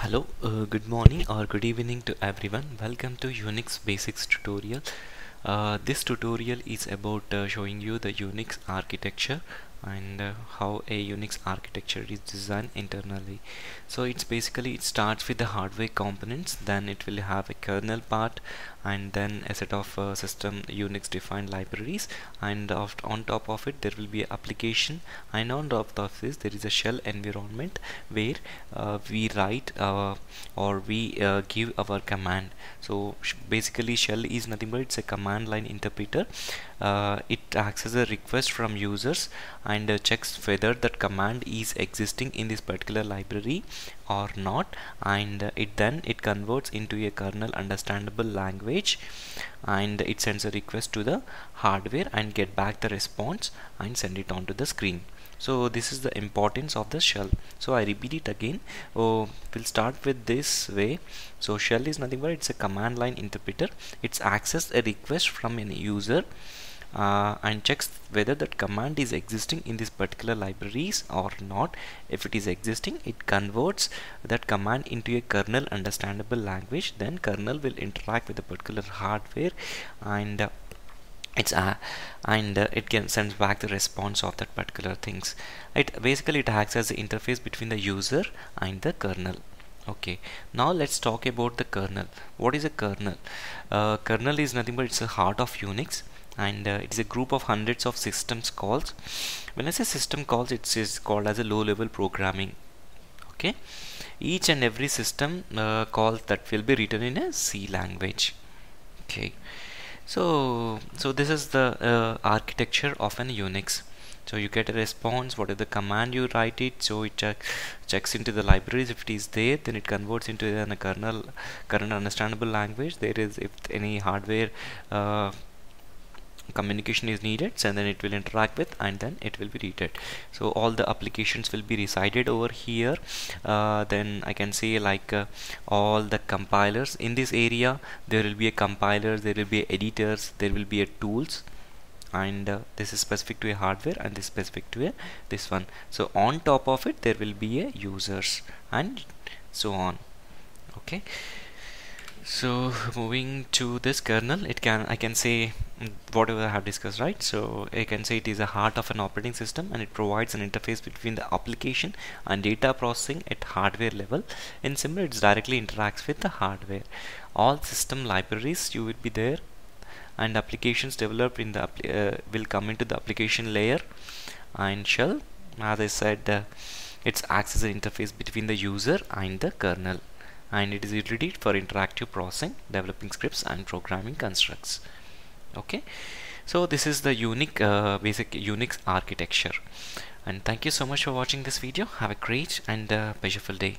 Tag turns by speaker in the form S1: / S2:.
S1: Hello, good morning or good evening to everyone. Welcome to Unix Basics tutorial. This tutorial is about showing you the Unix architecture and how a Unix architecture is designed internally. So it's basically, it starts with the hardware components, then it will have a kernel part, and then a set of system Unix defined libraries, and on top of it there will be an application, and on top of this there is a shell environment where we write or we give our command. So basically shell is nothing but it's a command line interpreter. It acts as a request from users and checks whether that command is existing in this particular library or not, and it converts into a kernel understandable language, and it sends a request to the hardware and get back the response and send it onto the screen. So this is the importance of the shell. So I repeat it again. We'll start with this way. So shell is nothing but it's a command line interpreter. It's access a request from an user and checks whether that command is existing in this particular libraries or not. If it is existing, it converts that command into a kernel understandable language. Then kernel will interact with the particular hardware, and it can send back the response of that particular things. It basically it acts as the interface between the user and the kernel. Okay, now let's talk about the kernel. What is a kernel? Kernel is nothing but it's the heart of Unix, and it is a group of hundreds of systems calls. When I say system calls, it is called as a low level programming. Okay, each and every system call that will be written in a C language. Okay, so this is the architecture of an Unix. So you get a response, what is the command you write it, so it checks into the libraries. If it is there, then it converts into a kernel understandable language. There is, if any hardware communication is needed, and then it will interact with, and then it will be read. So all the applications will be resided over here. Then I can say like all the compilers in this area, there will be a compilers, there will be editors, there will be a tools, and this is specific to a hardware and this is specific to a this one. So on top of it there will be a users and so on. Okay, so moving to this kernel, I can say whatever I have discussed, right? So I can say it is a heart of an operating system, and it provides an interface between the application and data processing at hardware level. In similar, it directly interacts with the hardware. All system libraries you will be there, and applications developed in the will come into the application layer. And shell, as I said, it acts as an interface between the user and the kernel, and it is utility for interactive processing, developing scripts and programming constructs. Okay, so this is the unique basic Unix architecture, and thank you so much for watching this video. Have a great and pleasureful day.